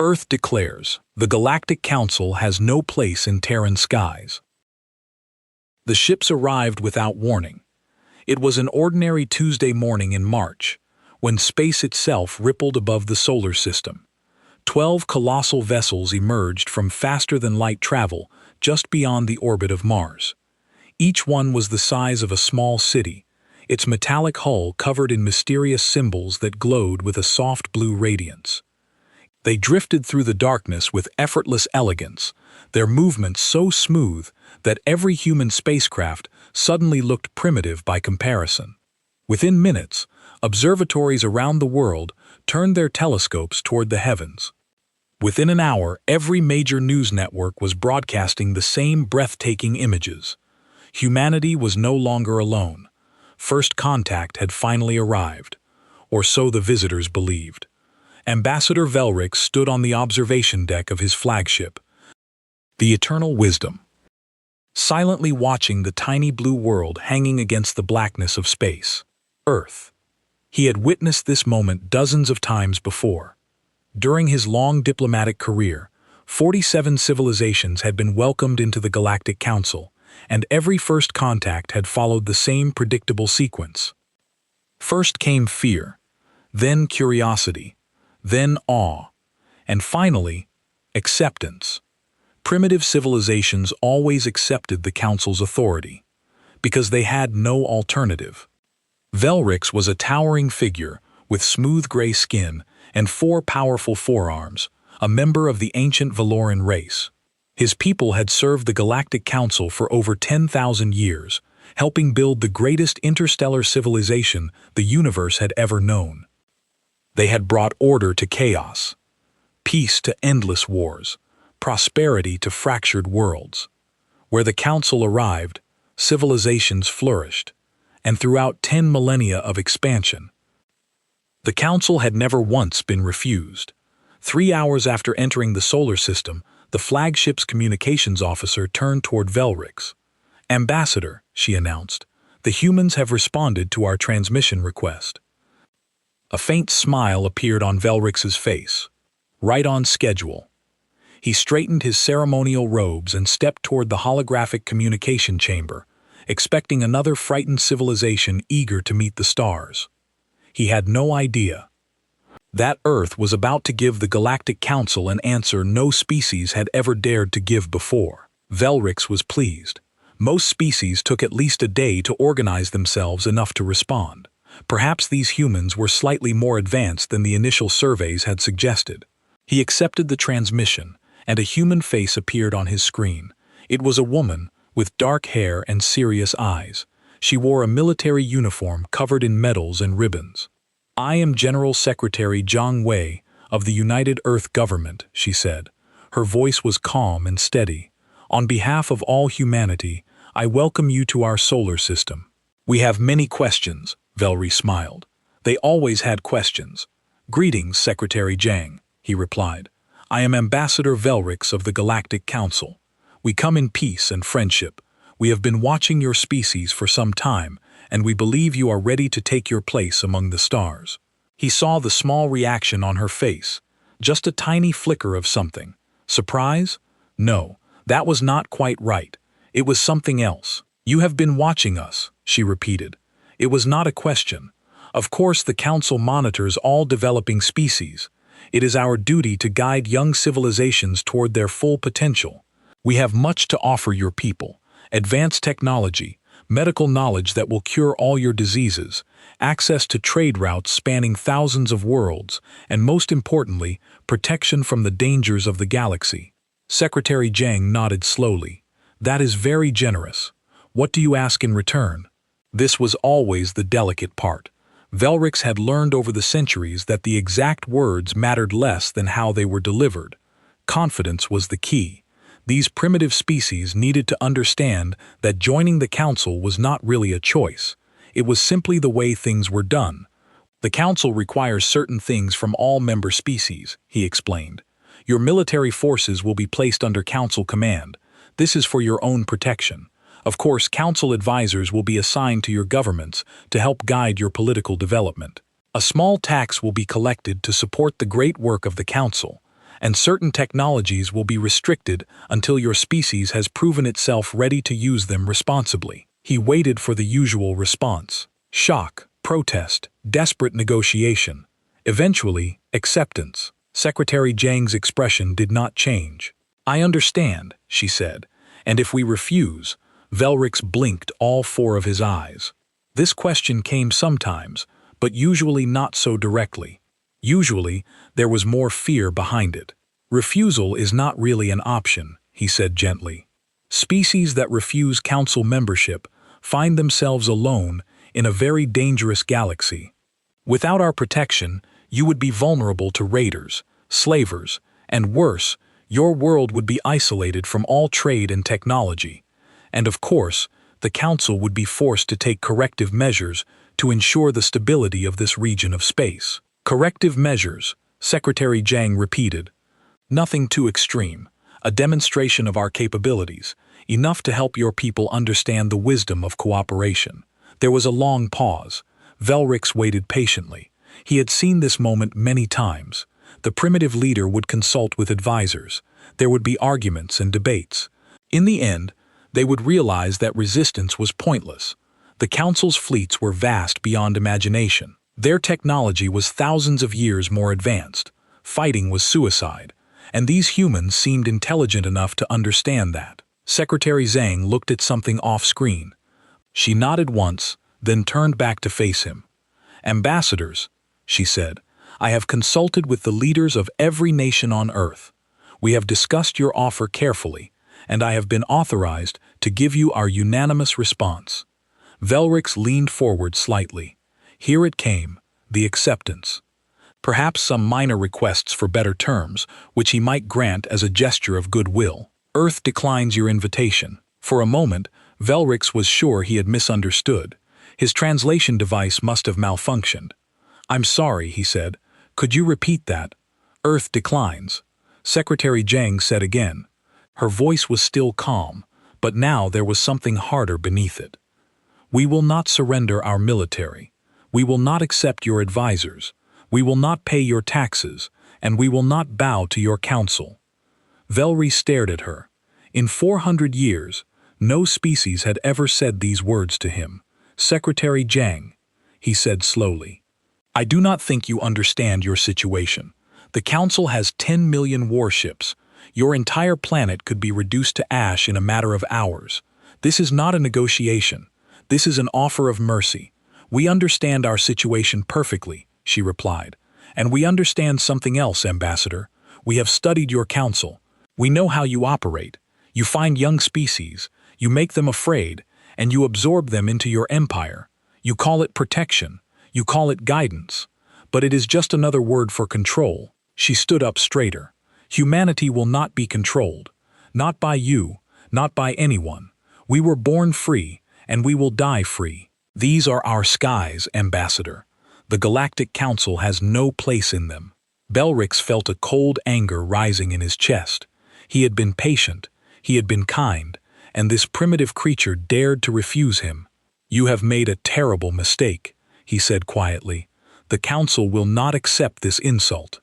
Earth declares, the Galactic Council has no place in Terran skies. The ships arrived without warning. It was an ordinary Tuesday morning in March, when space itself rippled above the solar system. 12 colossal vessels emerged from faster-than-light travel just beyond the orbit of Mars. Each one was the size of a small city, its metallic hull covered in mysterious symbols that glowed with a soft blue radiance. They drifted through the darkness with effortless elegance, their movements so smooth that every human spacecraft suddenly looked primitive by comparison. Within minutes, observatories around the world turned their telescopes toward the heavens. Within an hour, every major news network was broadcasting the same breathtaking images. Humanity was no longer alone. First contact had finally arrived, or so the visitors believed. Ambassador Velrix stood on the observation deck of his flagship, the Eternal Wisdom, silently watching the tiny blue world hanging against the blackness of space. Earth. He had witnessed this moment dozens of times before. During his long diplomatic career, 47 civilizations had been welcomed into the Galactic Council, and every first contact had followed the same predictable sequence. First came fear, then curiosity, then awe, and finally, acceptance. Primitive civilizations always accepted the Council's authority, because they had no alternative. Velrix was a towering figure with smooth gray skin and 4 powerful forearms, a member of the ancient Valoran race. His people had served the Galactic Council for over 10,000 years, helping build the greatest interstellar civilization the universe had ever known. They had brought order to chaos, peace to endless wars, prosperity to fractured worlds. Where the Council arrived, civilizations flourished, and throughout 10 millennia of expansion. The Council had never once been refused. 3 hours after entering the solar system, the flagship's communications officer turned toward Velrix. "Ambassador," she announced, "the humans have responded to our transmission request." A faint smile appeared on Velrix's face. Right on schedule. He straightened his ceremonial robes and stepped toward the holographic communication chamber, expecting another frightened civilization eager to meet the stars. He had no idea that Earth was about to give the Galactic Council an answer no species had ever dared to give before. Velrix was pleased. Most species took at least a day to organize themselves enough to respond. Perhaps these humans were slightly more advanced than the initial surveys had suggested. He accepted the transmission, and a human face appeared on his screen. It was a woman, with dark hair and serious eyes. She wore a military uniform covered in medals and ribbons. "I am General Secretary Zhang Wei of the United Earth Government," she said. Her voice was calm and steady. "On behalf of all humanity, I welcome you to our solar system." "We have many questions," Velrix smiled. They always had questions. "Greetings, Secretary Zhang," he replied. "I am Ambassador Velrix of the Galactic Council. We come in peace and friendship. We have been watching your species for some time, and we believe you are ready to take your place among the stars." He saw the small reaction on her face, just a tiny flicker of something. Surprise? No, that was not quite right. It was something else. "You have been watching us," she repeated. It was not a question. Of course, the Council monitors all developing species. It is our duty to guide young civilizations toward their full potential. We have much to offer your people: advanced technology, medical knowledge that will cure all your diseases, access to trade routes spanning thousands of worlds, and most importantly, protection from the dangers of the galaxy. Secretary Zhang nodded slowly. "That is very generous. What do you ask in return?" This was always the delicate part. Velrix had learned over the centuries that the exact words mattered less than how they were delivered. Confidence was the key. These primitive species needed to understand that joining the Council was not really a choice. It was simply the way things were done. "The Council requires certain things from all member species," he explained. "Your military forces will be placed under Council command. This is for your own protection. Of course, Council advisors will be assigned to your governments to help guide your political development. A small tax will be collected to support the great work of the Council. and certain technologies will be restricted until your species has proven itself ready to use them responsibly. He waited for the usual response: shock, protest, desperate negotiation. Eventually, acceptance. Secretary Zhang's expression did not change. "I understand," she said, "and if we refuse..." Velrix blinked all four of his eyes. This question came sometimes, but usually not so directly. Usually, there was more fear behind it. "Refusal is not really an option," he said gently. "Species that refuse council membership find themselves alone in a very dangerous galaxy. Without our protection, you would be vulnerable to raiders, slavers, and worse, your world would be isolated from all trade and technology. And of course, the council would be forced to take corrective measures to ensure the stability of this region of space." "Corrective measures," Secretary Zhang repeated. "Nothing too extreme. A demonstration of our capabilities, enough to help your people understand the wisdom of cooperation." There was a long pause. Velrix waited patiently. He had seen this moment many times. The primitive leader would consult with advisors. There would be arguments and debates. In the end, they would realize that resistance was pointless. The council's fleets were vast beyond imagination. Their technology was thousands of years more advanced. Fighting was suicide, and these humans seemed intelligent enough to understand that. Secretary Zhang looked at something off-screen. She nodded once, then turned back to face him. "Ambassadors," she said, "I have consulted with the leaders of every nation on Earth. We have discussed your offer carefully, and I have been authorized to give you our unanimous response." Velrix leaned forward slightly. Here it came, the acceptance. Perhaps some minor requests for better terms, which he might grant as a gesture of goodwill. "Earth declines your invitation." For a moment, Velrix was sure he had misunderstood. His translation device must have malfunctioned. "I'm sorry," he said. "Could you repeat that?" "Earth declines," Secretary Zhang said again. Her voice was still calm, but now there was something harder beneath it. "We will not surrender our military. We will not accept your advisors. We will not pay your taxes, and we will not bow to your council." Velrix stared at her. In 400 years, no species had ever said these words to him. "Secretary Zhang," he said slowly, "I do not think you understand your situation. The council has 10 million warships. Your entire planet could be reduced to ash in a matter of hours. This is not a negotiation. This is an offer of mercy. We understand our situation perfectly," she replied. "And we understand something else, Ambassador. We have studied your council. We know how you operate. You find young species, you make them afraid, and you absorb them into your empire. You call it protection. You call it guidance. But it is just another word for control." She stood up straighter. "Humanity will not be controlled. Not by you, not by anyone. We were born free, and we will die free. These are our skies, Ambassador. The Galactic Council has no place in them." Velrix felt a cold anger rising in his chest. He had been patient, he had been kind, and this primitive creature dared to refuse him. "You have made a terrible mistake," he said quietly. "The Council will not accept this insult.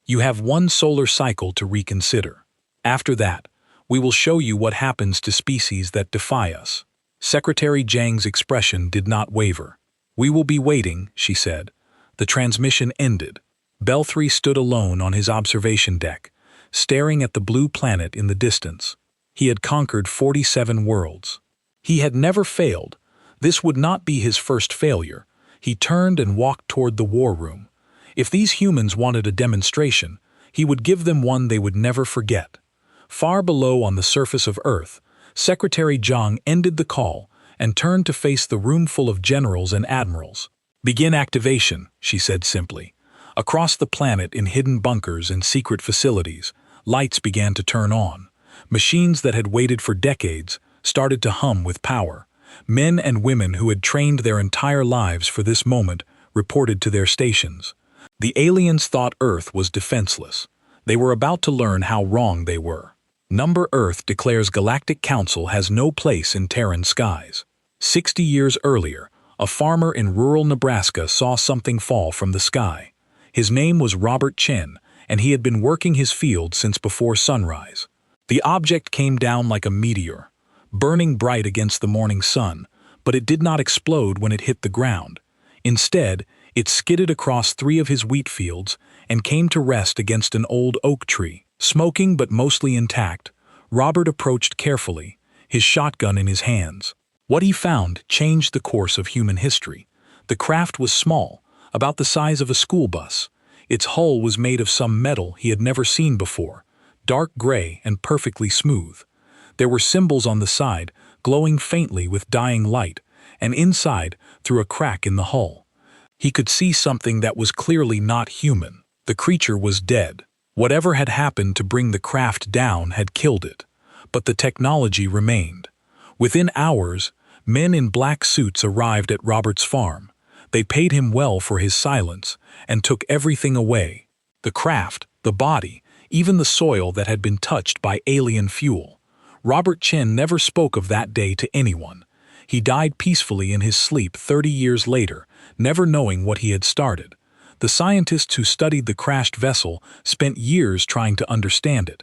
You have one solar cycle to reconsider. After that, we will show you what happens to species that defy us." Secretary Zhang's expression did not waver. "We will be waiting," she said. The transmission ended. Belthry stood alone on his observation deck, staring at the blue planet in the distance. He had conquered 47 worlds. He had never failed. This would not be his first failure. He turned and walked toward the war room. If these humans wanted a demonstration, he would give them one they would never forget. Far below on the surface of Earth, Secretary Zhang ended the call and turned to face the room full of generals and admirals. "Begin activation," she said simply. Across the planet, in hidden bunkers and secret facilities, lights began to turn on. Machines that had waited for decades started to hum with power. Men and women who had trained their entire lives for this moment reported to their stations. The aliens thought Earth was defenseless. They were about to learn how wrong they were. Number Earth declares Galactic Council has no place in Terran skies. 60 years earlier, a farmer in rural Nebraska saw something fall from the sky. His name was Robert Chen, and he had been working his field since before sunrise. The object came down like a meteor, burning bright against the morning sun, but it did not explode when it hit the ground. Instead, it skidded across 3 of his wheat fields and came to rest against an old oak tree. Smoking but mostly intact, Robert approached carefully, his shotgun in his hands. What he found changed the course of human history. The craft was small, about the size of a school bus. Its hull was made of some metal he had never seen before, dark gray and perfectly smooth. There were symbols on the side, glowing faintly with dying light, and inside, through a crack in the hull, he could see something that was clearly not human. The creature was dead. Whatever had happened to bring the craft down had killed it, but the technology remained. Within hours, men in black suits arrived at Robert's farm. They paid him well for his silence and took everything away: the craft, the body, even the soil that had been touched by alien fuel. Robert Chen never spoke of that day to anyone. He died peacefully in his sleep 30 years later, never knowing what he had started. The scientists who studied the crashed vessel spent years trying to understand it.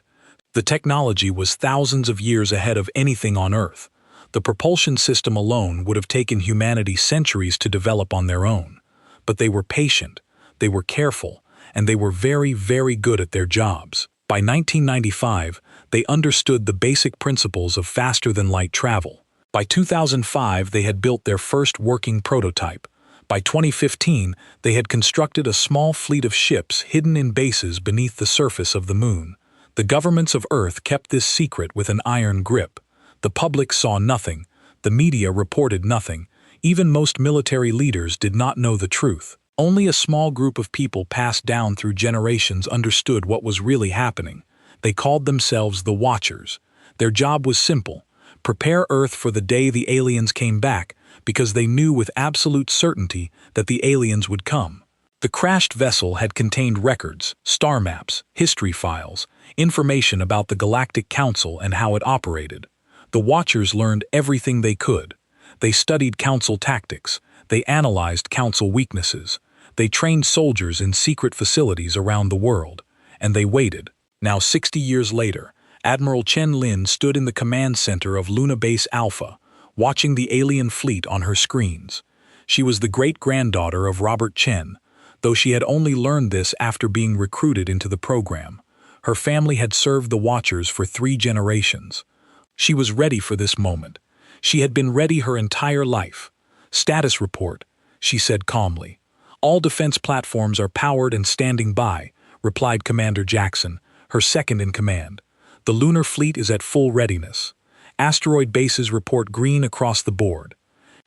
The technology was thousands of years ahead of anything on Earth. The propulsion system alone would have taken humanity centuries to develop on their own. But they were patient, they were careful, and they were very, very good at their jobs. By 1995, they understood the basic principles of faster-than-light travel. By 2005, they had built their first working prototype. By 2015, they had constructed a small fleet of ships hidden in bases beneath the surface of the moon. The governments of Earth kept this secret with an iron grip. The public saw nothing. The media reported nothing. Even most military leaders did not know the truth. Only a small group of people passed down through generations understood what was really happening. They called themselves the Watchers. Their job was simple: prepare Earth for the day the aliens came back, because they knew with absolute certainty that the aliens would come. The crashed vessel had contained records, star maps, history files, information about the Galactic Council and how it operated. The Watchers learned everything they could. They studied Council tactics. They analyzed Council weaknesses. They trained soldiers in secret facilities around the world. And they waited. Now 60 years later, Admiral Chen Lin stood in the command center of Luna Base Alpha, watching the alien fleet on her screens. She was the great-granddaughter of Robert Chen, though she had only learned this after being recruited into the program. Her family had served the Watchers for 3 generations. She was ready for this moment. She had been ready her entire life. "Status report," she said calmly. "All defense platforms are powered and standing by," replied Commander Jackson, her second in command. "The lunar fleet is at full readiness. Asteroid bases report green across the board."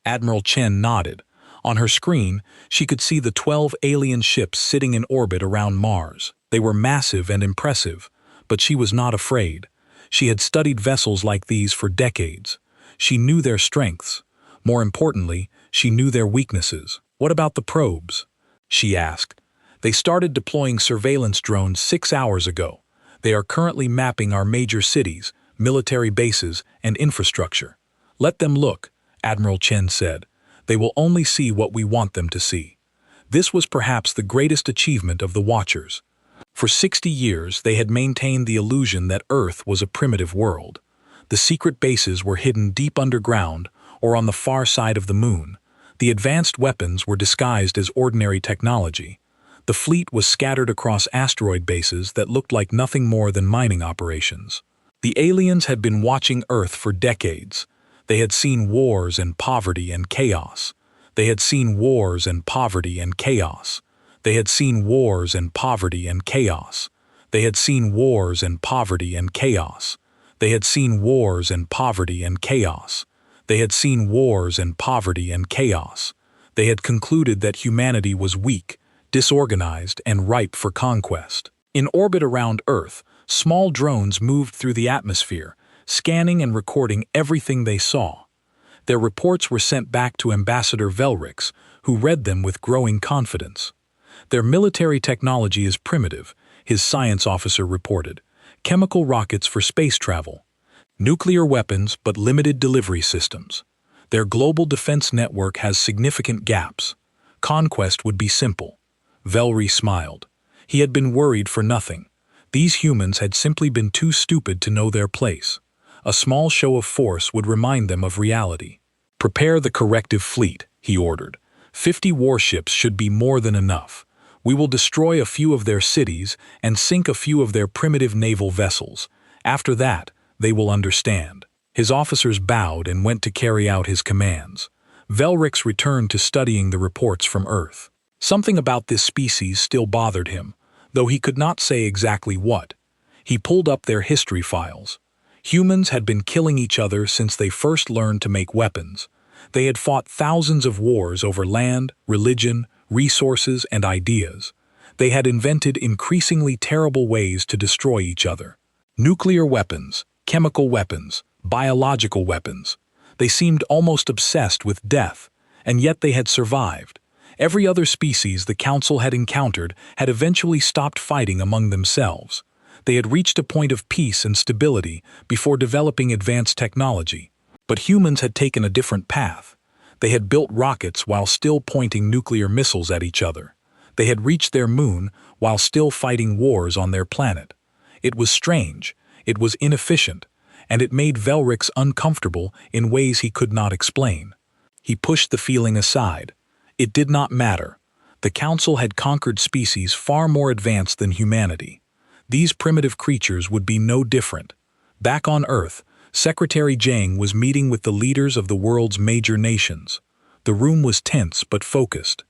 Admiral Chen nodded. On her screen, she could see the 12 alien ships sitting in orbit around Mars. They were massive and impressive, but she was not afraid. She had studied vessels like these for decades. She knew their strengths. More importantly, she knew their weaknesses. "What about the probes?" she asked. "They started deploying surveillance drones 6 hours ago. They are currently mapping our major cities, military bases, and infrastructure." "Let them look," Admiral Chen said. "They will only see what we want them to see." This was perhaps the greatest achievement of the Watchers. For 60 years, they had maintained the illusion that Earth was a primitive world. The secret bases were hidden deep underground or on the far side of the moon. The advanced weapons were disguised as ordinary technology. The fleet was scattered across asteroid bases that looked like nothing more than mining operations. The aliens had been watching Earth for decades. They had seen wars and poverty and chaos. They had seen wars and poverty and chaos. They had seen wars and poverty and chaos. They had seen wars and poverty and chaos. They had seen wars and poverty and chaos. They had seen wars and poverty and chaos. They had concluded that humanity was weak, disorganized, and ripe for conquest. In orbit around Earth, small drones moved through the atmosphere, scanning and recording everything they saw. Their reports were sent back to Ambassador Velrix, who read them with growing confidence. "Their military technology is primitive," his science officer reported. "Chemical rockets for space travel. Nuclear weapons but limited delivery systems. Their global defense network has significant gaps. Conquest would be simple." Velry smiled. He had been worried for nothing. These humans had simply been too stupid to know their place. A small show of force would remind them of reality. "Prepare the corrective fleet," he ordered. 50 warships should be more than enough. We will destroy a few of their cities and sink a few of their primitive naval vessels. After that, they will understand." His officers bowed and went to carry out his commands. Velrix returned to studying the reports from Earth. Something about this species still bothered him, though he could not say exactly what. He pulled up their history files. Humans had been killing each other since they first learned to make weapons. They had fought thousands of wars over land, religion, resources, and ideas. They had invented increasingly terrible ways to destroy each other. Nuclear weapons, chemical weapons, biological weapons. They seemed almost obsessed with death, and yet they had survived. Every other species the Council had encountered had eventually stopped fighting among themselves. They had reached a point of peace and stability before developing advanced technology. But humans had taken a different path. They had built rockets while still pointing nuclear missiles at each other. They had reached their moon while still fighting wars on their planet. It was strange, it was inefficient, and it made Velrix uncomfortable in ways he could not explain. He pushed the feeling aside. It did not matter. The Council had conquered species far more advanced than humanity. These primitive creatures would be no different. Back on Earth, Secretary Zhang was meeting with the leaders of the world's major nations. The room was tense but focused.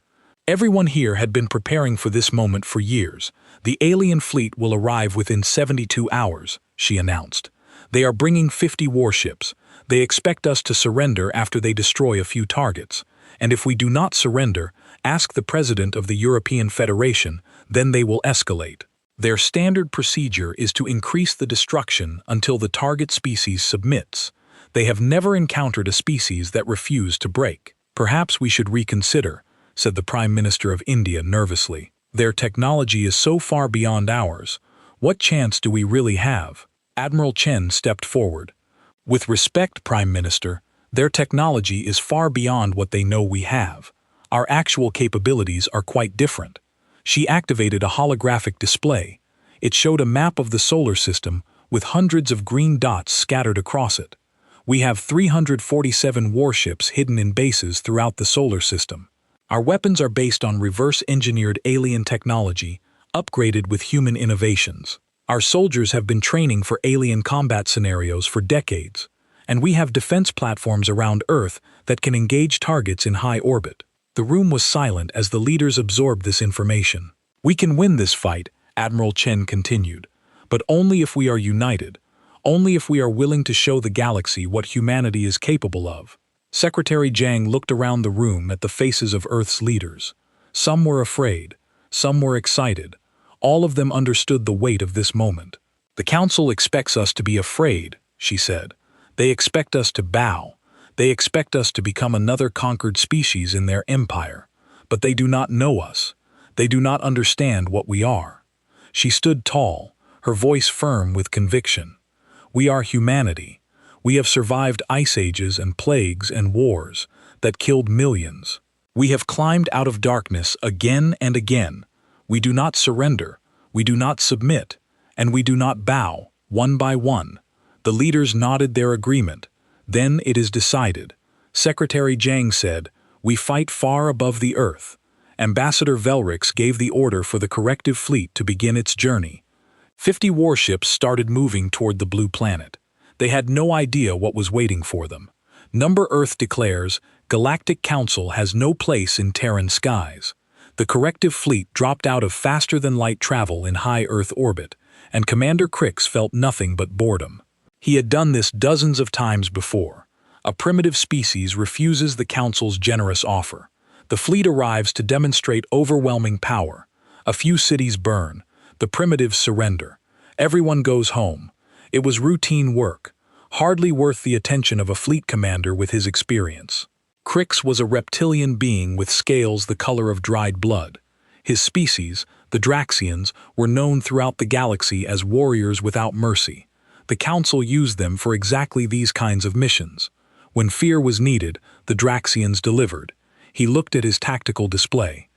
Everyone here had been preparing for this moment for years. "The alien fleet will arrive within 72 hours, she announced. "They are bringing 50 warships. They expect us to surrender after they destroy a few targets. And if we do not surrender, ask the President of the European Federation, then they will escalate. Their standard procedure is to increase the destruction until the target species submits. They have never encountered a species that refused to break." "Perhaps we should reconsider," said the Prime Minister of India nervously. "Their technology is so far beyond ours. What chance do we really have?" Admiral Chen stepped forward. "With respect, Prime Minister, their technology is far beyond what they know we have. Our actual capabilities are quite different." She activated a holographic display. It showed a map of the solar system with hundreds of green dots scattered across it. "We have 347 warships hidden in bases throughout the solar system. Our weapons are based on reverse-engineered alien technology, upgraded with human innovations. Our soldiers have been training for alien combat scenarios for decades, and we have defense platforms around Earth that can engage targets in high orbit." The room was silent as the leaders absorbed this information. "We can win this fight," Admiral Chen continued, "but only if we are united, only if we are willing to show the galaxy what humanity is capable of." Secretary Zhang looked around the room at the faces of Earth's leaders. Some were afraid, some were excited. All of them understood the weight of this moment. "The Council expects us to be afraid," she said. "They expect us to bow. They expect us to become another conquered species in their empire. But they do not know us. They do not understand what we are." She stood tall, her voice firm with conviction. "We are humanity. We have survived ice ages and plagues and wars that killed millions. We have climbed out of darkness again and again. We do not surrender, we do not submit, and we do not bow, one by one." The leaders nodded their agreement. "Then it is decided." Secretary Zhang said, "We fight far above the Earth." Ambassador Velrix gave the order for the corrective fleet to begin its journey. 50 warships started moving toward the blue planet. They had no idea what was waiting for them. Number Earth declares, "Galactic Council has no place in Terran skies." The corrective fleet dropped out of faster-than-light travel in high Earth orbit, and Commander Crix felt nothing but boredom. He had done this dozens of times before. A primitive species refuses the Council's generous offer. The fleet arrives to demonstrate overwhelming power. A few cities burn. The primitives surrender. Everyone goes home. It was routine work, hardly worth the attention of a fleet commander with his experience. Crix was a reptilian being with scales the color of dried blood. His species, the Draxians, were known throughout the galaxy as warriors without mercy. The Council used them for exactly these kinds of missions. When fear was needed, the Draxians delivered. He looked at his tactical display.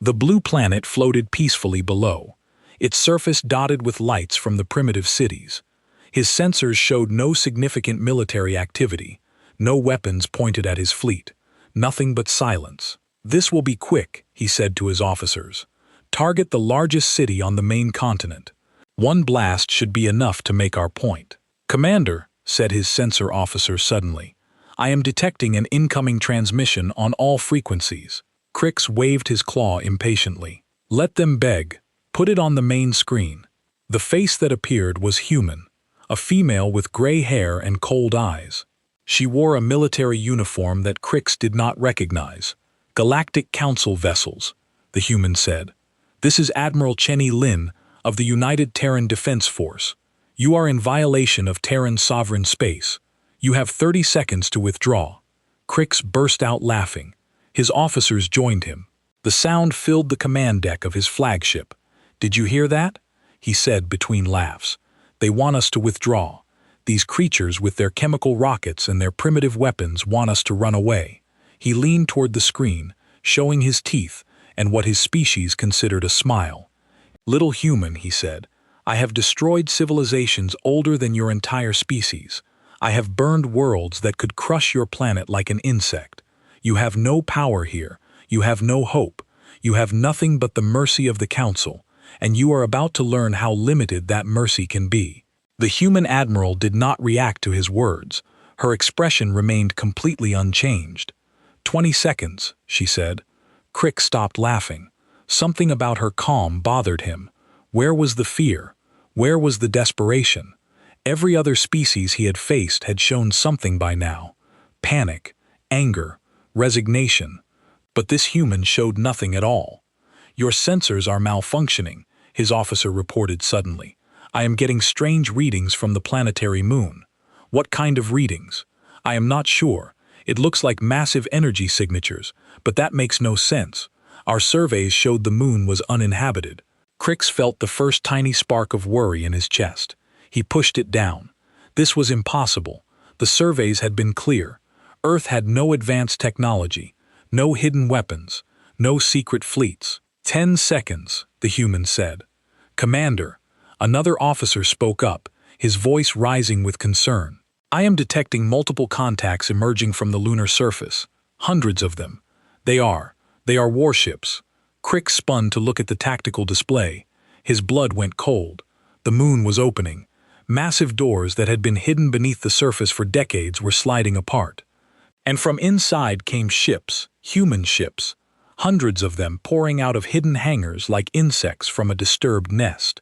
The blue planet floated peacefully below. its surface dotted with lights from the primitive cities. His sensors showed no significant military activity, no weapons pointed at his fleet, nothing but silence. "This will be quick," he said to his officers. "Target the largest city on the main continent. One blast should be enough to make our point." "Commander," said his sensor officer suddenly, "I am detecting an incoming transmission on all frequencies." Crix waved his claw impatiently. "Let them beg. Put it on the main screen." The face that appeared was human, a female with gray hair and cold eyes. She wore a military uniform that Crix did not recognize. "Galactic Council vessels," the human said. "This is Admiral Chenny Lin of the United Terran Defense Force. You are in violation of Terran sovereign space. You have 30 seconds to withdraw." Crix burst out laughing. His officers joined him. The sound filled the command deck of his flagship. "Did you hear that?" he said between laughs. "They want us to withdraw. These creatures with their chemical rockets and their primitive weapons want us to run away." He leaned toward the screen, showing his teeth and what his species considered a smile. "Little human," he said, "I have destroyed civilizations older than your entire species. I have burned worlds that could crush your planet like an insect. You have no power here. You have no hope. You have nothing but the mercy of the Council, and you are about to learn how limited that mercy can be." The human admiral did not react to his words. Her expression remained completely unchanged. 20 seconds, she said. Crick stopped laughing. Something about her calm bothered him. Where was the fear? Where was the desperation? Every other species he had faced had shown something by now. Panic, anger, resignation. But this human showed nothing at all. "Your sensors are malfunctioning," his officer reported suddenly. "I am getting strange readings from the planetary moon." "What kind of readings?" "I am not sure. It looks like massive energy signatures, but that makes no sense. Our surveys showed the moon was uninhabited." Crix felt the first tiny spark of worry in his chest. He pushed it down. This was impossible. The surveys had been clear. Earth had no advanced technology, no hidden weapons, no secret fleets. 10 seconds, the human said. "Commander," another officer spoke up, his voice rising with concern. "I am detecting multiple contacts emerging from the lunar surface. Hundreds of them. They are warships." Crick spun to look at the tactical display. His blood went cold. The moon was opening. Massive doors that had been hidden beneath the surface for decades were sliding apart. And from inside came ships, human ships, hundreds of them pouring out of hidden hangars like insects from a disturbed nest.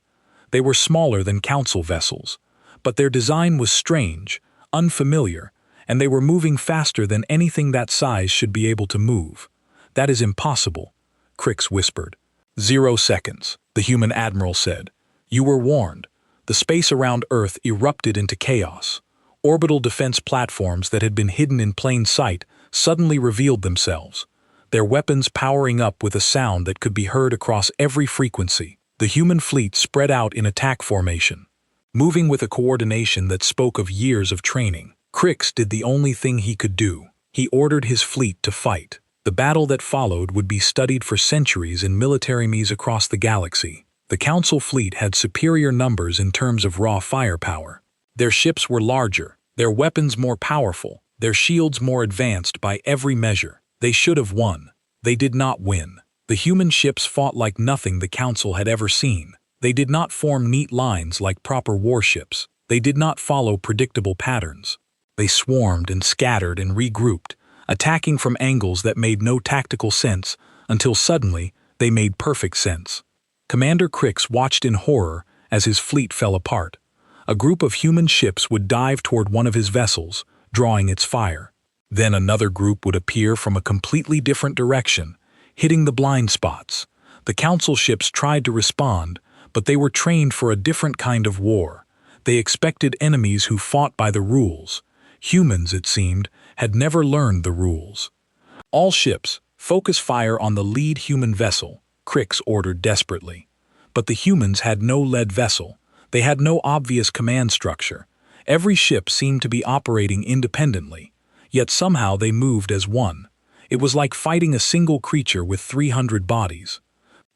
They were smaller than council vessels, but their design was strange, unfamiliar, and they were moving faster than anything that size should be able to move. "That is impossible," Crix whispered. 0 seconds, the human admiral said. "You were warned." The space around Earth erupted into chaos. Orbital defense platforms that had been hidden in plain sight suddenly revealed themselves, their weapons powering up with a sound that could be heard across every frequency. The human fleet spread out in attack formation, moving with a coordination that spoke of years of training. Crix did the only thing he could do. He ordered his fleet to fight. The battle that followed would be studied for centuries in militaries across the galaxy. The Council fleet had superior numbers in terms of raw firepower. Their ships were larger, their weapons more powerful, their shields more advanced by every measure. They should have won. They did not win. The human ships fought like nothing the Council had ever seen. They did not form neat lines like proper warships. They did not follow predictable patterns. They swarmed and scattered and regrouped, attacking from angles that made no tactical sense until suddenly they made perfect sense. Commander Crix watched in horror as his fleet fell apart. A group of human ships would dive toward one of his vessels, drawing its fire. Then another group would appear from a completely different direction, hitting the blind spots. The Council ships tried to respond, but they were trained for a different kind of war. They expected enemies who fought by the rules. Humans, it seemed, had never learned the rules. "All ships, focus fire on the lead human vessel," Crix ordered desperately. But the humans had no lead vessel. They had no obvious command structure. Every ship seemed to be operating independently, yet somehow they moved as one. It was like fighting a single creature with 300 bodies.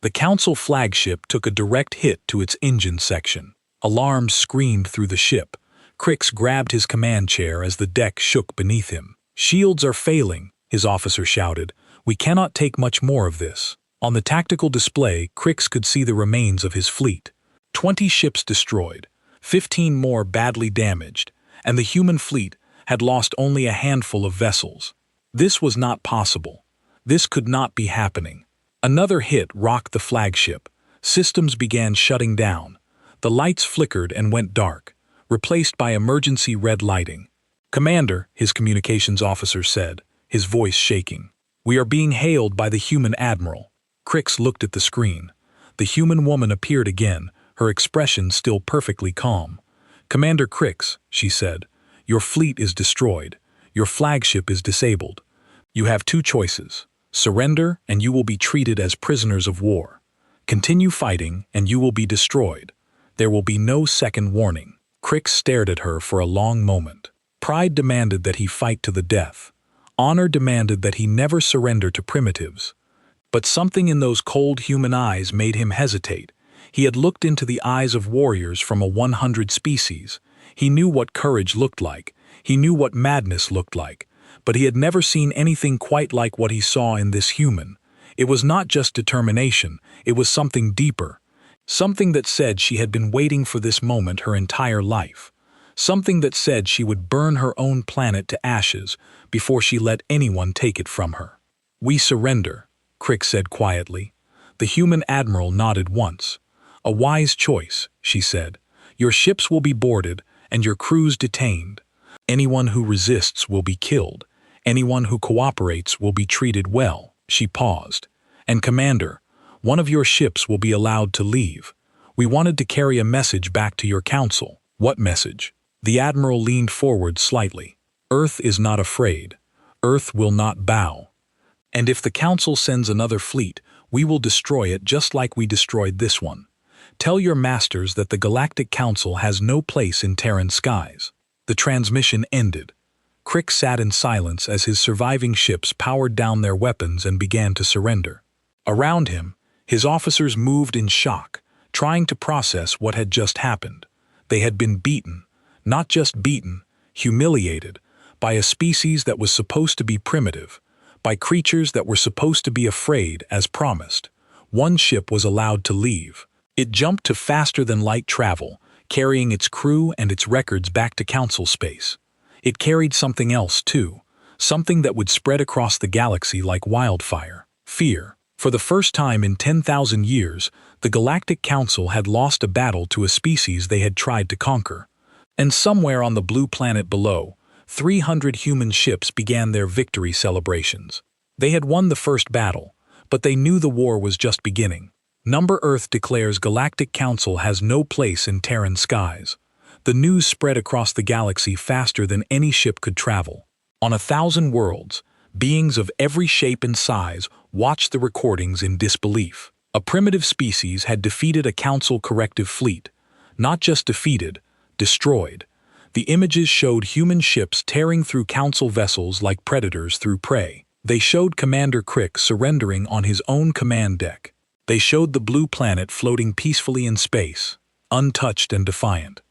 The Council flagship took a direct hit to its engine section. Alarms screamed through the ship. Crix grabbed his command chair as the deck shook beneath him. "Shields are failing," his officer shouted. "We cannot take much more of this." On the tactical display, Crix could see the remains of his fleet. 20 ships destroyed, 15 more badly damaged, and the human fleet had lost only a handful of vessels. This was not possible. This could not be happening. Another hit rocked the flagship. Systems began shutting down. The lights flickered and went dark, replaced by emergency red lighting. "Commander," his communications officer said, his voice shaking. "We are being hailed by the human admiral." Crix looked at the screen. The human woman appeared again, her expression still perfectly calm. "Commander Crix," she said, "your fleet is destroyed. Your flagship is disabled. You have two choices. Surrender, and you will be treated as prisoners of war. Continue fighting, and you will be destroyed. There will be no second warning." Crix stared at her for a long moment. Pride demanded that he fight to the death. Honor demanded that he never surrender to primitives. But something in those cold human eyes made him hesitate. He had looked into the eyes of warriors from a 100 species. He knew what courage looked like. He knew what madness looked like. But he had never seen anything quite like what he saw in this human. It was not just determination, it was something deeper. Something that said she had been waiting for this moment her entire life. Something that said she would burn her own planet to ashes before she let anyone take it from her. "We surrender," Crix said quietly. The human admiral nodded once. "A wise choice," she said. "Your ships will be boarded and your crews detained. Anyone who resists will be killed. Anyone who cooperates will be treated well." She paused. "And Commander, one of your ships will be allowed to leave. We wanted to carry a message back to your council." "What message?" The admiral leaned forward slightly. "Earth is not afraid. Earth will not bow. And if the council sends another fleet, we will destroy it just like we destroyed this one. Tell your masters that the Galactic Council has no place in Terran skies." The transmission ended. Crix sat in silence as his surviving ships powered down their weapons and began to surrender. Around him, his officers moved in shock, trying to process what had just happened. They had been beaten, not just beaten, humiliated, by a species that was supposed to be primitive, by creatures that were supposed to be afraid as promised. One ship was allowed to leave. It jumped to faster-than-light travel, carrying its crew and its records back to council space. It carried something else, too, something that would spread across the galaxy like wildfire: fear. For the first time in 10,000 years, the Galactic Council had lost a battle to a species they had tried to conquer. And somewhere on the blue planet below, 300 human ships began their victory celebrations. They had won the first battle, but they knew the war was just beginning. Number Earth declares Galactic Council has no place in Terran skies. The news spread across the galaxy faster than any ship could travel. On 1,000 worlds, beings of every shape and size watched the recordings in disbelief. A primitive species had defeated a council corrective fleet. Not just defeated, destroyed. The images showed human ships tearing through council vessels like predators through prey. They showed Commander Crix surrendering on his own command deck. They showed the blue planet floating peacefully in space, untouched and defiant.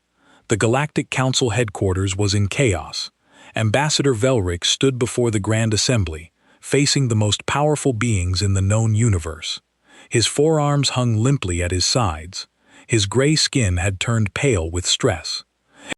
The Galactic Council headquarters was in chaos. Ambassador Velric stood before the Grand Assembly, facing the most powerful beings in the known universe. His forearms hung limply at his sides. His gray skin had turned pale with stress.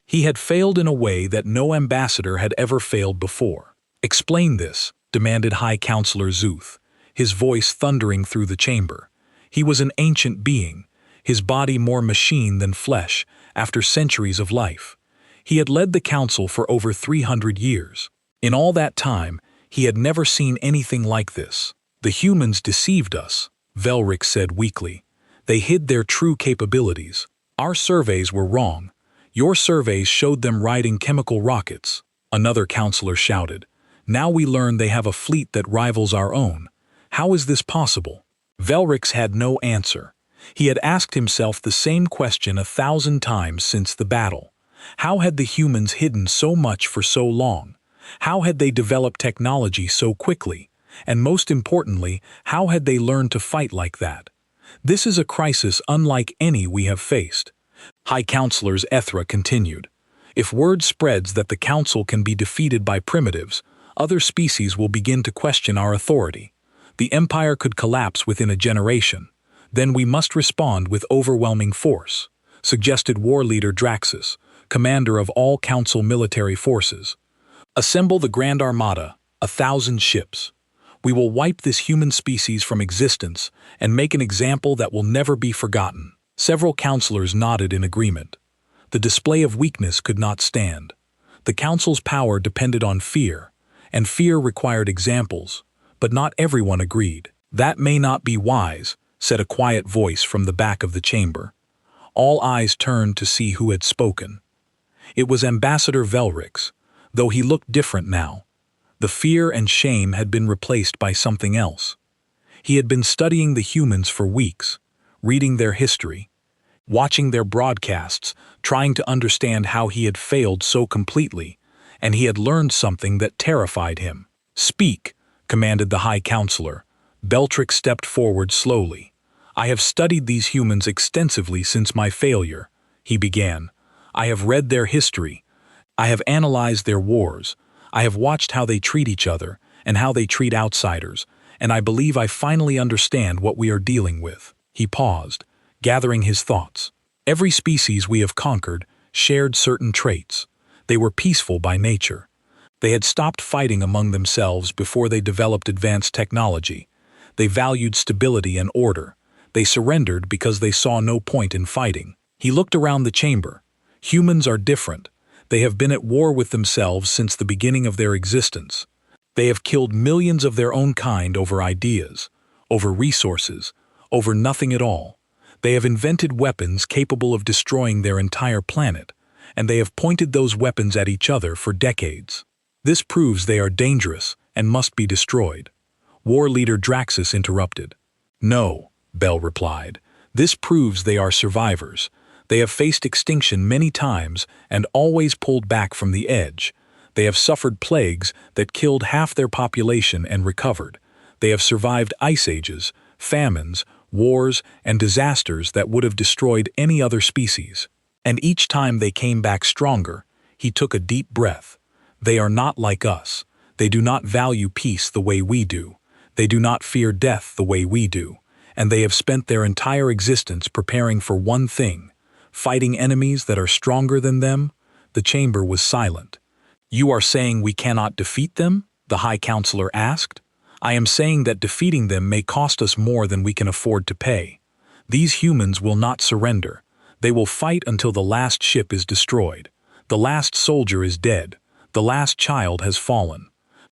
He had failed in a way that no ambassador had ever failed before. "Explain this," demanded High Counselor Zuth, his voice thundering through the chamber. He was an ancient being, his body more machine than flesh, after centuries of life. He had led the council for over 300 years. In all that time, he had never seen anything like this. "The humans deceived us," Velric said weakly. "They hid their true capabilities. Our surveys were wrong. Your surveys showed them riding chemical rockets." Another counselor shouted. "Now we learn they have a fleet that rivals our own. How is this possible?" Velric had no answer. He had asked himself the same question 1,000 times since the battle. How had the humans hidden so much for so long? How had they developed technology so quickly? And most importantly, how had they learned to fight like that? This is a crisis unlike any we have faced. High Counselors Ethra continued. If word spreads that the Council can be defeated by primitives, other species will begin to question our authority. The Empire could collapse within a generation. Then we must respond with overwhelming force, suggested war leader Draxus, commander of all Council military forces. Assemble the Grand Armada, 1,000 ships. We will wipe this human species from existence and make an example that will never be forgotten. Several counselors nodded in agreement. The display of weakness could not stand. The Council's power depended on fear, and fear required examples, but not everyone agreed. That may not be wise, said a quiet voice from the back of the chamber. All eyes turned to see who had spoken. It was Ambassador Velrix, though he looked different now. The fear and shame had been replaced by something else. He had been studying the humans for weeks, reading their history, watching their broadcasts, trying to understand how he had failed so completely, and he had learned something that terrified him. Speak, commanded the High Counselor. Beltrix stepped forward slowly. I have studied these humans extensively since my failure, he began. I have read their history. I have analyzed their wars. I have watched how they treat each other and how they treat outsiders, and I believe I finally understand what we are dealing with. He paused, gathering his thoughts. Every species we have conquered shared certain traits. They were peaceful by nature. They had stopped fighting among themselves before they developed advanced technology. They valued stability and order. They surrendered because they saw no point in fighting. He looked around the chamber. Humans are different. They have been at war with themselves since the beginning of their existence. They have killed millions of their own kind over ideas, over resources, over nothing at all. They have invented weapons capable of destroying their entire planet, and they have pointed those weapons at each other for decades. This proves they are dangerous and must be destroyed. War leader Draxus interrupted. No, Bell replied. This proves they are survivors. They have faced extinction many times and always pulled back from the edge. They have suffered plagues that killed half their population and recovered. They have survived ice ages, famines, wars, and disasters that would have destroyed any other species. And each time they came back stronger. He took a deep breath. They are not like us. They do not value peace the way we do. They do not fear death the way we do. And they have spent their entire existence preparing for one thing, fighting enemies that are stronger than them. The chamber was silent. You are saying we cannot defeat them? The High Counselor asked. I am saying that defeating them may cost us more than we can afford to pay. These humans will not surrender. They will fight until the last ship is destroyed. The last soldier is dead. The last child has fallen.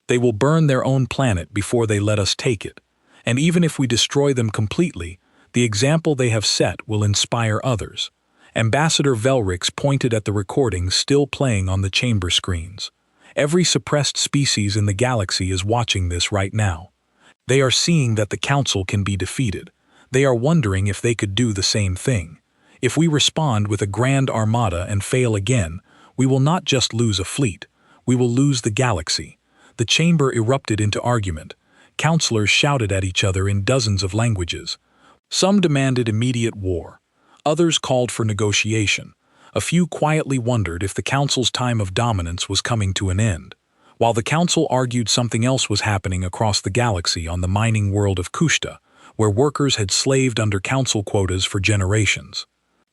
They will burn their own planet before they let us take it. And even if we destroy them completely, the example they have set will inspire others. Ambassador Velrix pointed at the recordings still playing on the chamber screens. Every suppressed species in the galaxy is watching this right now. They are seeing that the Council can be defeated. They are wondering if they could do the same thing. If we respond with a grand armada and fail again, we will not just lose a fleet. We will lose the galaxy. The chamber erupted into argument. Counselors shouted at each other in dozens of languages. Some demanded immediate war. Others called for negotiation. A few quietly wondered if the Council's time of dominance was coming to an end, while the Council argued something else was happening across the galaxy on the mining world of Kushta, where workers had slaved under Council quotas for generations.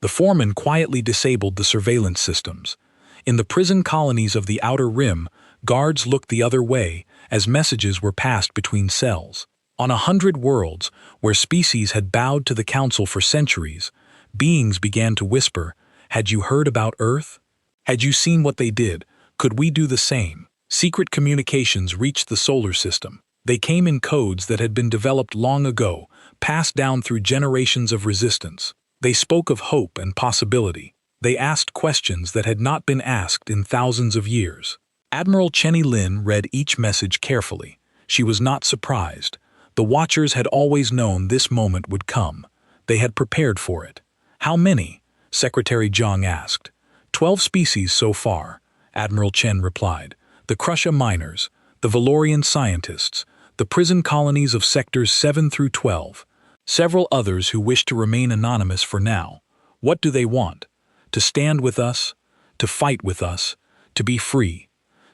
The foreman quietly disabled the surveillance systems. In the prison colonies of the Outer Rim, guards looked the other way as messages were passed between cells. On 100 worlds, where species had bowed to the Council for centuries, beings began to whisper, "Had you heard about Earth? Had you seen what they did? Could we do the same?" Secret communications reached the solar system. They came in codes that had been developed long ago, passed down through generations of resistance. They spoke of hope and possibility. They asked questions that had not been asked in thousands of years. Admiral Chenny Lin read each message carefully. She was not surprised. The Watchers had always known this moment would come. They had prepared for it. How many? Secretary Zhang asked. 12 species so far, Admiral Chen replied. The Krusha miners, the Valorian scientists, the prison colonies of sectors 7 through 12. Several others who wish to remain anonymous for now. What do they want? To stand with us? To fight with us? To be free?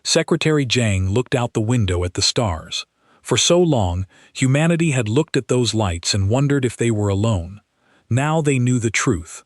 Secretary Jiang looked out the window at the stars. For so long, humanity had looked at those lights and wondered if they were alone. Now they knew the truth.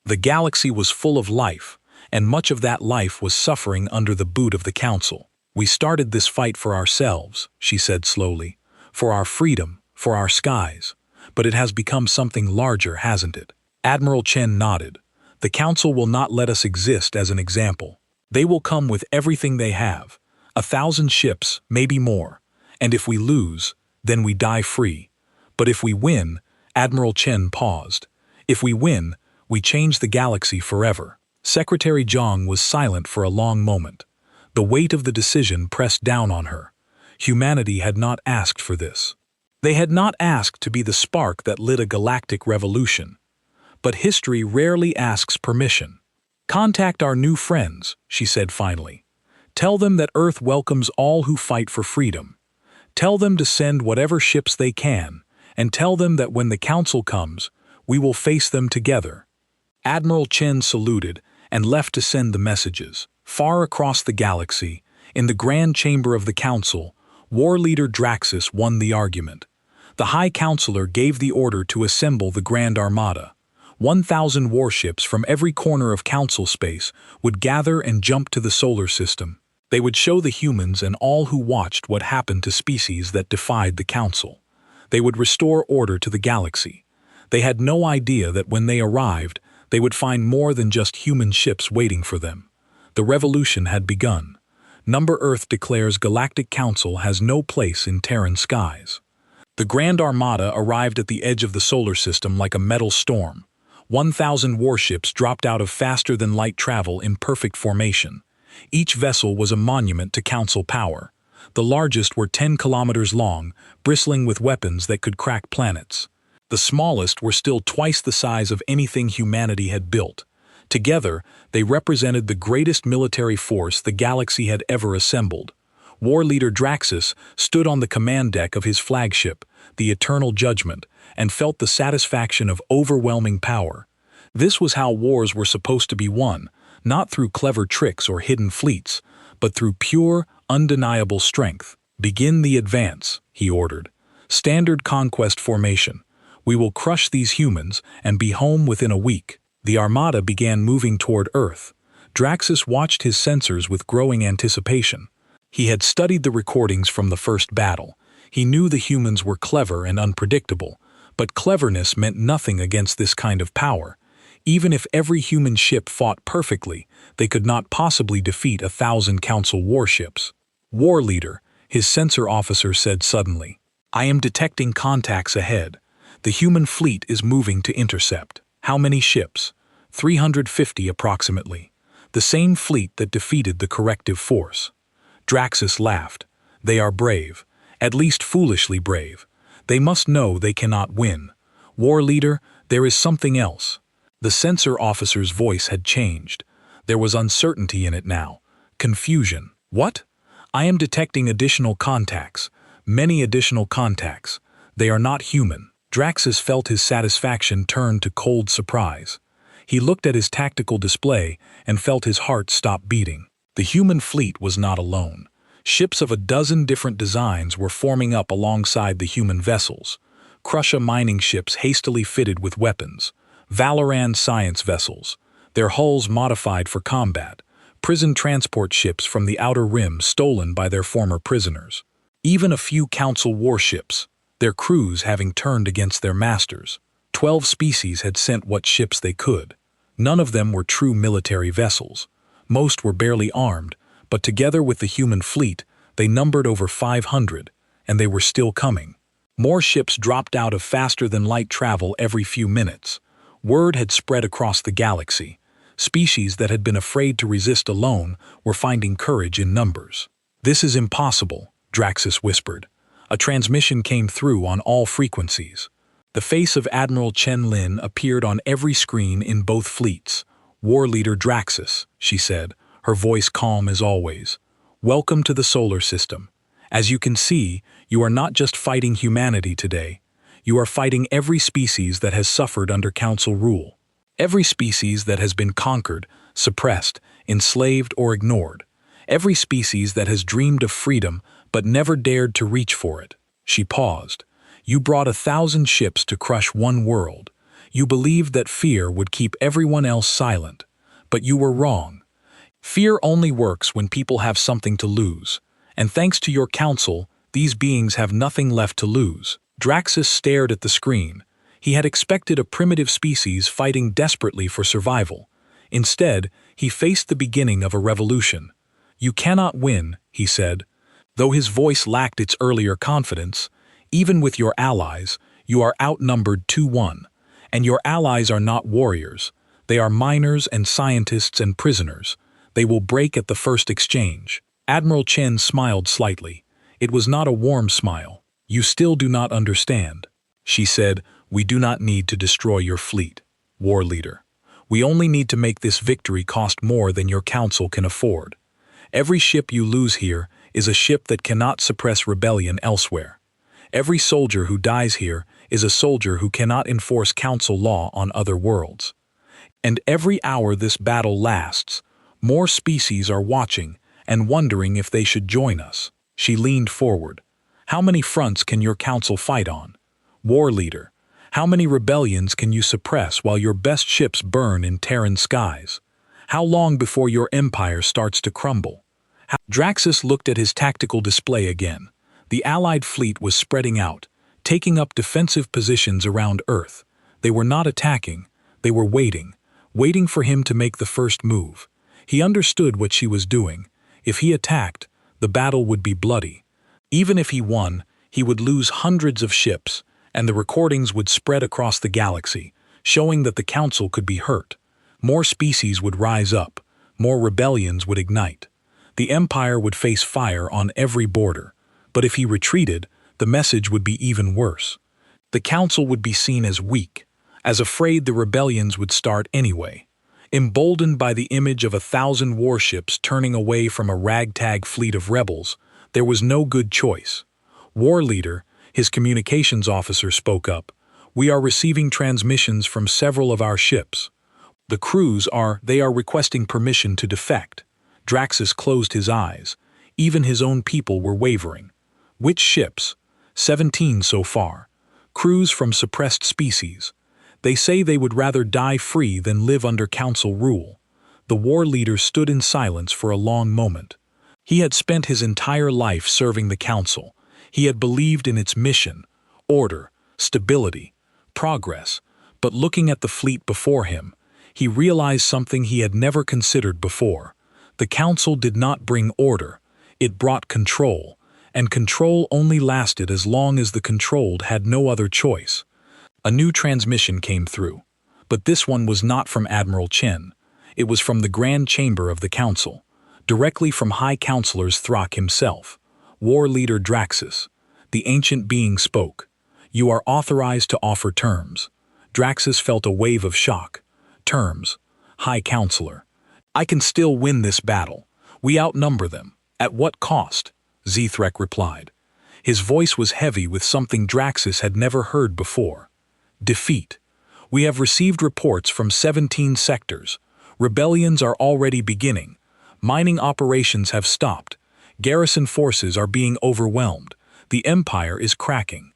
The galaxy was full of life, and much of that life was suffering under the boot of the Council. We started this fight for ourselves, she said slowly, for our freedom, for our skies. But it has become something larger, hasn't it? Admiral Chen nodded. The Council will not let us exist as an example. They will come with everything they have, 1,000 ships, maybe more. And if we lose, then we die free. But if we win, Admiral Chen paused. If we win, we change the galaxy forever. Secretary Zhang was silent for a long moment. The weight of the decision pressed down on her. Humanity had not asked for this. They had not asked to be the spark that lit a galactic revolution. But history rarely asks permission. Contact our new friends, she said finally. Tell them that Earth welcomes all who fight for freedom. Tell them to send whatever ships they can, and tell them that when the Council comes, we will face them together. Admiral Chen saluted and left to send the messages. Far across the galaxy, in the Grand Chamber of the Council, War Leader Draxus won the argument. The High Counselor gave the order to assemble the Grand Armada. 1,000 warships from every corner of Council space would gather and jump to the solar system. They would show the humans and all who watched what happened to species that defied the Council. They would restore order to the galaxy. They had no idea that when they arrived, they would find more than just human ships waiting for them. The revolution had begun. Number Earth declares Galactic Council has no place in Terran skies. The Grand Armada arrived at the edge of the solar system like a metal storm. 1,000 warships dropped out of faster-than-light travel in perfect formation. Each vessel was a monument to Council power. The largest were 10 kilometers long, bristling with weapons that could crack planets. The smallest were still twice the size of anything humanity had built. Together, they represented the greatest military force the galaxy had ever assembled. War Leader Draxus stood on the command deck of his flagship, the Eternal Judgment, and felt the satisfaction of overwhelming power. This was how wars were supposed to be won, not through clever tricks or hidden fleets, but through pure, undeniable strength. Begin the advance, he ordered. Standard conquest formation. We will crush these humans and be home within a week. The Armada began moving toward Earth. Draxus watched his sensors with growing anticipation. He had studied the recordings from the first battle. He knew the humans were clever and unpredictable, but cleverness meant nothing against this kind of power. Even if every human ship fought perfectly, they could not possibly defeat 1,000 Council warships. War Leader, his sensor officer said suddenly, I am detecting contacts ahead. The human fleet is moving to intercept. How many ships? 350 approximately. The same fleet that defeated the corrective force. Draxus laughed. They are brave, at least foolishly brave. They must know they cannot win. War Leader, there is something else. The sensor officer's voice had changed. There was uncertainty in it now. Confusion. What? I am detecting additional contacts. Many additional contacts. They are not human. Draxus felt his satisfaction turn to cold surprise. He looked at his tactical display and felt his heart stop beating. The human fleet was not alone. Ships of a dozen different designs were forming up alongside the human vessels. Krusha mining ships hastily fitted with weapons. Valoran science vessels, their hulls modified for combat. Prison transport ships from the Outer Rim stolen by their former prisoners. Even a few Council warships, their crews having turned against their masters. 12 species had sent what ships they could. None of them were true military vessels. Most were barely armed, but together with the human fleet, they numbered over 500, and they were still coming. More ships dropped out of faster-than-light travel every few minutes. Word had spread across the galaxy. Species that had been afraid to resist alone were finding courage in numbers. This is impossible, Draxus whispered. A transmission came through on all frequencies. The face of Admiral Chen Lin appeared on every screen in both fleets. War Leader Draxus, she said, her voice calm as always. Welcome to the solar system. As you can see, you are not just fighting humanity today. You are fighting every species that has suffered under Council rule. Every species that has been conquered, suppressed, enslaved, or ignored. Every species that has dreamed of freedom but never dared to reach for it. She paused. You brought 1,000 ships to crush one world. You believed that fear would keep everyone else silent. But you were wrong. Fear only works when people have something to lose. And thanks to your council, these beings have nothing left to lose. Draxus stared at the screen. He had expected a primitive species fighting desperately for survival. Instead, he faced the beginning of a revolution. You cannot win, he said. Though his voice lacked its earlier confidence, even with your allies, you are outnumbered 2-1. And your allies are not warriors. They are miners and scientists and prisoners. They will break at the first exchange. Admiral Chen smiled slightly. It was not a warm smile. You still do not understand. She said, we do not need to destroy your fleet, war leader. We only need to make this victory cost more than your council can afford. Every ship you lose here is a ship that cannot suppress rebellion elsewhere. Every soldier who dies here is a soldier who cannot enforce council law on other worlds. And every hour this battle lasts, more species are watching and wondering if they should join us. She leaned forward. How many fronts can your council fight on? War leader, how many rebellions can you suppress while your best ships burn in Terran skies? How long before your empire starts to crumble? Draxus looked at his tactical display again. The Allied fleet was spreading out, taking up defensive positions around Earth. They were not attacking, they were waiting for him to make the first move. He understood what she was doing. If he attacked, the battle would be bloody. Even if he won, he would lose hundreds of ships, and the recordings would spread across the galaxy, showing that the Council could be hurt. More species would rise up, more rebellions would ignite. The Empire would face fire on every border, but if he retreated, the message would be even worse. The Council would be seen as weak, as afraid the rebellions would start anyway. Emboldened by the image of 1,000 warships turning away from a ragtag fleet of rebels, there was no good choice. War leader, his communications officer, spoke up. We are receiving transmissions from several of our ships. The crews are requesting permission to defect. Draxus closed his eyes. Even his own people were wavering. Which ships? 17 so far. Crews from suppressed species. They say they would rather die free than live under Council rule. The war leader stood in silence for a long moment. He had spent his entire life serving the Council. He had believed in its mission, order, stability, progress. But looking at the fleet before him, he realized something he had never considered before. The Council did not bring order. It brought control, and control only lasted as long as the controlled had no other choice. A new transmission came through, but this one was not from Admiral Chen. It was from the Grand Chamber of the Council, directly from High Counselor Thrak himself. War Leader Draxus. The ancient being spoke. You are authorized to offer terms. Draxus felt a wave of shock. Terms. High Counselor. I can still win this battle. We outnumber them. At what cost? Zthrek replied. His voice was heavy with something Draxus had never heard before. Defeat. We have received reports from 17 sectors. Rebellions are already beginning. Mining operations have stopped. Garrison forces are being overwhelmed. The Empire is cracking.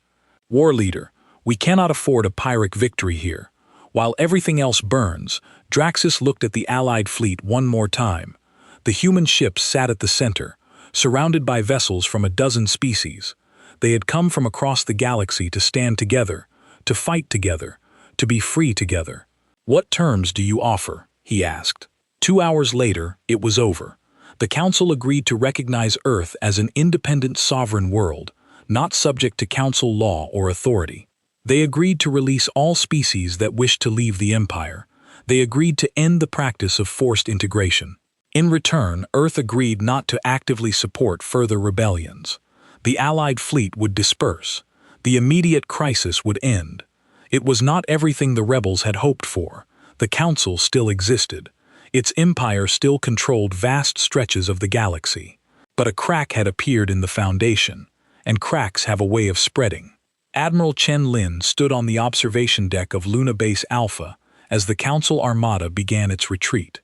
War leader, we cannot afford a Pyrrhic victory here. While everything else burns, Draxus looked at the Allied fleet one more time. The human ships sat at the center, surrounded by vessels from a dozen species. They had come from across the galaxy to stand together, to fight together, to be free together. What terms do you offer? He asked. 2 hours later, it was over. The Council agreed to recognize Earth as an independent sovereign world, not subject to Council law or authority. They agreed to release all species that wished to leave the Empire. They agreed to end the practice of forced integration. In return, Earth agreed not to actively support further rebellions. The Allied fleet would disperse. The immediate crisis would end. It was not everything the rebels had hoped for. The Council still existed. Its empire still controlled vast stretches of the galaxy. But a crack had appeared in the foundation, and cracks have a way of spreading. Admiral Chen Lin stood on the observation deck of Luna Base Alpha as the Council Armada began its retreat.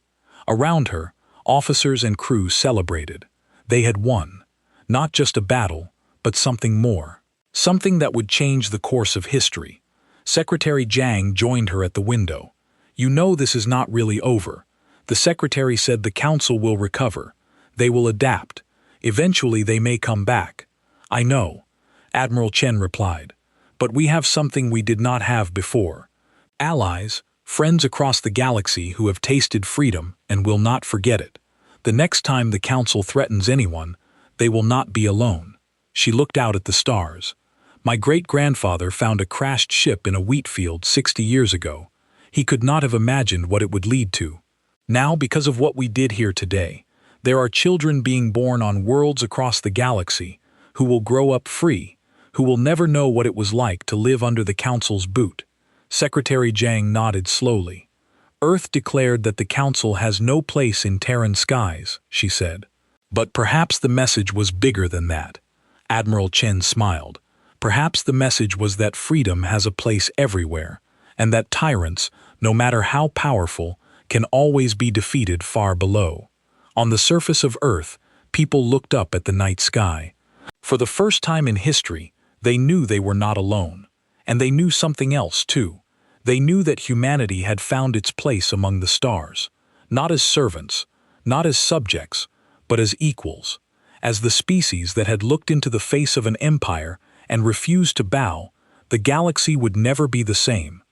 Around her, officers and crew celebrated. They had won. Not just a battle, but something more. Something that would change the course of history. Secretary Jiang joined her at the window. "You know this is not really over." The secretary said the council will recover. They will adapt. Eventually they may come back. "I know," Admiral Chen replied. "But we have something we did not have before. Allies, friends across the galaxy who have tasted freedom and will not forget it. The next time the council threatens anyone, they will not be alone." She looked out at the stars. "My great-grandfather found a crashed ship in a wheat field 60 years ago. He could not have imagined what it would lead to. Now, because of what we did here today, there are children being born on worlds across the galaxy who will grow up free, who will never know what it was like to live under the Council's boot." Secretary Jiang nodded slowly. "Earth declared that the Council has no place in Terran skies," she said. "But perhaps the message was bigger than that." Admiral Chen smiled. "Perhaps the message was that freedom has a place everywhere, and that tyrants, no matter how powerful, can always be defeated far below." On the surface of Earth, people looked up at the night sky. For the first time in history, they knew they were not alone. And they knew something else, too. They knew that humanity had found its place among the stars, not as servants, not as subjects, but as equals, as the species that had looked into the face of an empire and refused to bow. The galaxy would never be the same.